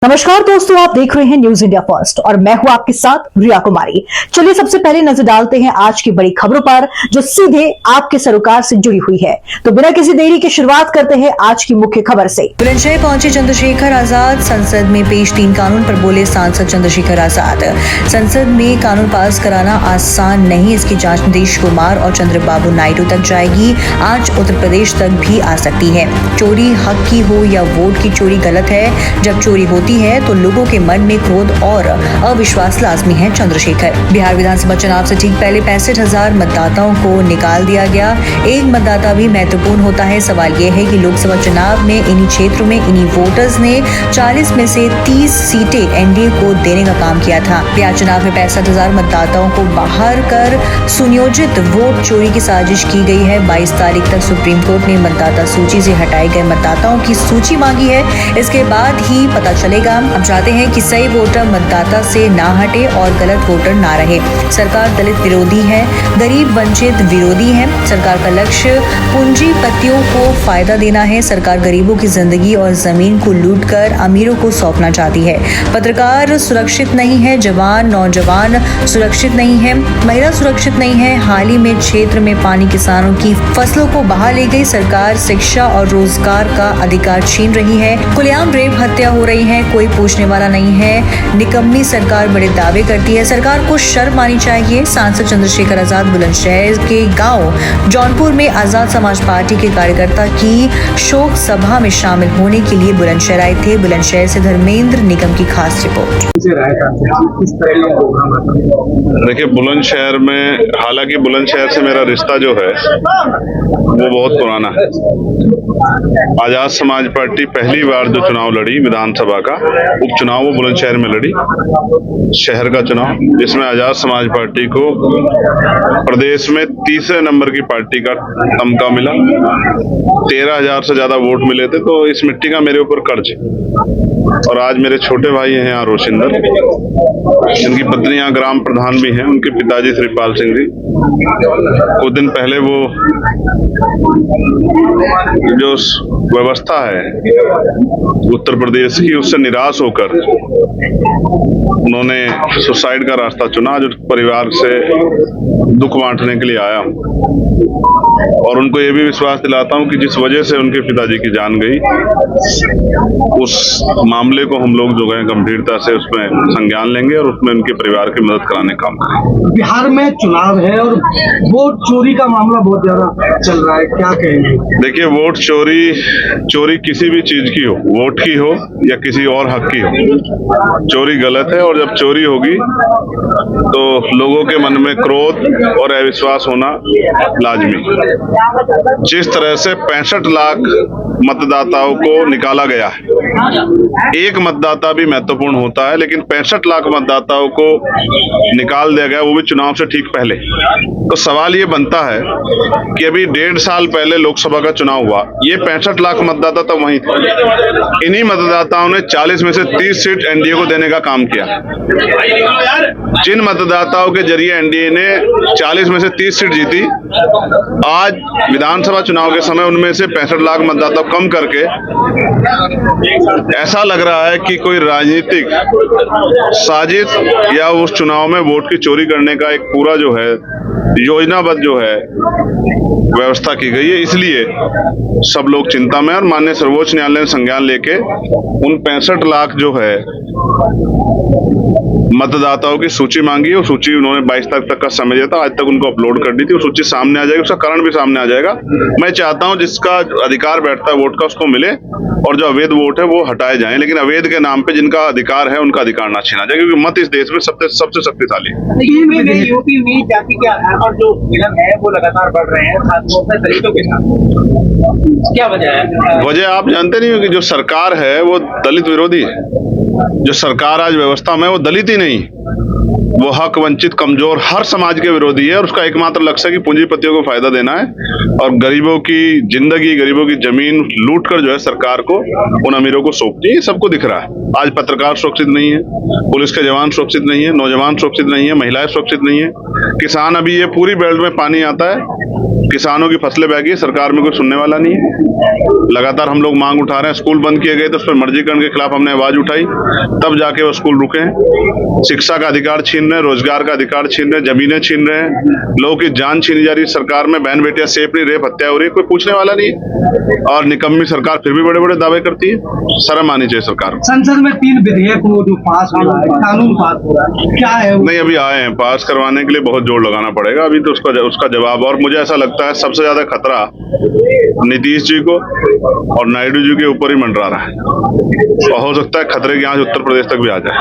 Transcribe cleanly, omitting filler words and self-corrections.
नमस्कार दोस्तों, आप देख रहे हैं न्यूज इंडिया फर्स्ट और मैं हूं आपके साथ रिया कुमारी। चलिए सबसे पहले नजर डालते हैं आज की बड़ी खबरों पर जो सीधे आपके सरोकार से जुड़ी हुई है। तो बिना किसी देरी के शुरुआत करते हैं आज की मुख्य खबर से। बुलंदशहर पहुंचे चंद्रशेखर आजाद। संसद में पेश 3 कानून पर बोले सांसद चंद्रशेखर आजाद। संसद में कानून पास कराना आसान नहीं, इसकी जांच नीतीश कुमार और चंद्रबाबू नायडू तक जाएगी। आज उत्तर प्रदेश तक भी आ सकती है। चोरी हक की हो या वोट की चोरी गलत है। जब चोरी होती है तो लोगों के मन में क्रोध और अविश्वास लाजमी है। चंद्रशेखर। बिहार विधानसभा चुनाव से ठीक पहले 65,000 मतदाताओं को निकाल दिया गया। एक मतदाता भी महत्वपूर्ण होता है। सवाल यह है कि लोकसभा चुनाव में इन्हीं क्षेत्रों में इन्हीं वोटर्स ने 40 में से 30 सीटें एनडीए को देने का काम किया था। बिहार चुनाव में 65,000 मतदाताओं को बाहर कर सुनियोजित वोट चोरी की साजिश की गई है। 22 तारीख तक सुप्रीम कोर्ट ने मतदाता सूची से हटाए गए मतदाताओं की सूची मांगी है। इसके बाद ही पता चलेगा। हम चाहते हैं कि सही वोटर मतदाता से ना हटे और गलत वोटर ना रहे। सरकार दलित विरोधी है, गरीब वंचित विरोधी है। सरकार का लक्ष्य पूंजीपतियों को फायदा देना है। सरकार गरीबों की जिंदगी और जमीन को लूटकर अमीरों को सौंपना चाहती है। पत्रकार सुरक्षित नहीं है, जवान नौजवान सुरक्षित नहीं है, महिला सुरक्षित नहीं है। हाल ही में क्षेत्र में पानी किसानों की फसलों को बहा ले गई। सरकार शिक्षा और रोजगार का अधिकार छीन रही है। खुलेआम रेप हत्या हो रही है, कोई पूछने वाला नहीं है। निकम्मी सरकार बड़े दावे करती है। सरकार को शर्म आनी चाहिए। सांसद चंद्रशेखर आजाद बुलंदशहर के गांव जौनपुर में आजाद समाज पार्टी के कार्यकर्ता की शोक सभा में शामिल होने के लिए बुलंदशहर आए थे। बुलंदशहर से धर्मेंद्र निगम की खास रिपोर्ट। देखिए, बुलंदशहर में, हालांकि बुलंदशहर से मेरा रिश्ता जो है वो बहुत पुराना है। आजाद समाज पार्टी पहली बार जो चुनाव लड़ी विधानसभा का उपचुनाव, वो बुलंदशहर में लड़ी। शहर का चुनाव जिसमें आजाद समाज पार्टी को प्रदेश में तीसरे नंबर की पार्टी का तमगा मिला। 13,000 से ज्यादा वोट मिले थे। तो इस मिट्टी का मेरे ऊपर कर्ज है। और आज मेरे छोटे भाई हैं यहाँ रोशिंदर, जिनकी पत्नी यहाँ ग्राम प्रधान भी हैं। उनके पिताजी श्रीपाल सिंह जी कुछ दिन पहले वो जो व्यवस्था है उत्तर प्रदेश की, उससे निराश होकर उन्होंने सुसाइड का रास्ता चुना। जो परिवार से दुख बांटने के लिए आया और उनको ये भी विश्वास दिलाता हूँ कि जिस वजह से उनके पिताजी की जान गई, उस मामले को हम लोग जो है गंभीरता से उसमें संज्ञान लेंगे और उसमें उनके परिवार की मदद कराने का काम करेंगे। बिहार में चुनाव है और वोट चोरी का मामला बहुत ज्यादा चल रहा है, क्या कहेंगे? देखिए, वोट चोरी किसी भी चीज की हो, वोट की हो या किसी और हक की हो, चोरी गलत है। और जब चोरी होगी तो लोगों के मन में क्रोध और अविश्वास होना लाजमी। जिस तरह से 65 लाख मतदाताओं को निकाला गया है, एक मतदाता भी महत्वपूर्ण होता है, लेकिन 65 लाख मतदाताओं को निकाल दिया गया, वो भी चुनाव से ठीक पहले। तो सवाल ये बनता है कि अभी 1.5 साल पहले लोकसभा का चुनाव हुआ, ये 65 लाख मतदाता तो वहीं थे। इन्हीं मतदाताओं ने 40 में से 30 सीट एनडीए को देने का काम किया। जिन मतदाताओं के जरिए एनडीए ने 40 में से 30 सीट जीती, आज विधानसभा चुनाव के समय उनमें से 65 लाख मतदाता कम करके ऐसा लग रहा है कि कोई राजनीतिक साजिश या उस चुनाव में वोट की चोरी करने का एक पूरा जो है योजनाबद्ध जो है व्यवस्था की गई है। इसलिए सब लोग चिंता में। और माननीय सर्वोच्च न्यायालय ने संज्ञान लेके उन 65 लाख जो है मतदाताओं की सूची मांगी। और सूची उन्होंने 22 तारीख तक का समय दिया था, आज तक उनको अपलोड कर दी थी। वो सूची सामने आ जाएगी, उसका कारण भी सामने आ जाएगा। मैं चाहता हूं जिसका अधिकार बैठता है वोट का, उसको मिले और जो अवैध वोट है वो हटाए जाएं। लेकिन अवैध के नाम पे जिनका अधिकार है उनका अधिकार ना छीना जाए, क्योंकि मत इस देश में सबसे शक्तिशाली है। यूपी में जाति के आधार पर जो विलय है वो लगातार बढ़ रहे हैं, खासतौर से दलितों के साथ। क्या वजह है? वजह आप जानते नहीं हो कि जो सरकार है वो दलित विरोधी है। जो सरकार आज व्यवस्था में, वो दलित ही नहीं, वो हक वंचित कमजोर हर समाज के विरोधी है और उसका एकमात्र लक्ष्य है कि पूंजीपतियों को फायदा देना है और गरीबों की जिंदगी, गरीबों की जमीन लूट कर जो है सरकार को उन अमीरों को सौंपती है। ये सबको दिख रहा है। आज पत्रकार सुरक्षित नहीं है, पुलिस के जवान सुरक्षित नहीं है, नौजवान सुरक्षित नहीं है, महिलाएं सुरक्षित नहीं है, किसान, अभी ये पूरी बेल्ट में पानी आता है, किसानों की फसलें बह गई, सरकार में कोई सुनने वाला नहीं है। लगातार हम लोग मांग उठा रहे हैं। स्कूल बंद किए गए तो उस पर मर्जीकरण के खिलाफ हमने आवाज उठाई, तब जाके वो स्कूल रुके हैं। शिक्षा का अधिकार छीन रहे हैं, रोजगार का अधिकार छीन रहे हैं, जमीनें छीन रहे हैं, लोगों की जान छीनी जा रही है सरकार में, बहन बेटियां सेफ नहीं, रेप हत्या हो रही है, कोई पूछने वाला नहीं है। और निकम्मी सरकार फिर भी बड़े बड़े दावे करती है। शर्म आनी चाहिए सरकार को। संसद में 3 विधेयक वो जो पास हो रहा है, कानून पास हो रहा है, क्या है वो? नहीं, अभी आए हैं, पास करवाने के लिए बहुत जोर लगाना पड़ेगा अभी तो उसका जवाब। और मुझे ऐसा लगता है सबसे ज्यादा खतरा नीतीश जी को और नायडू जी के ऊपर ही मंडरा रहा है और हो सकता है खतरे की आंच उत्तर प्रदेश तक भी आ जाए।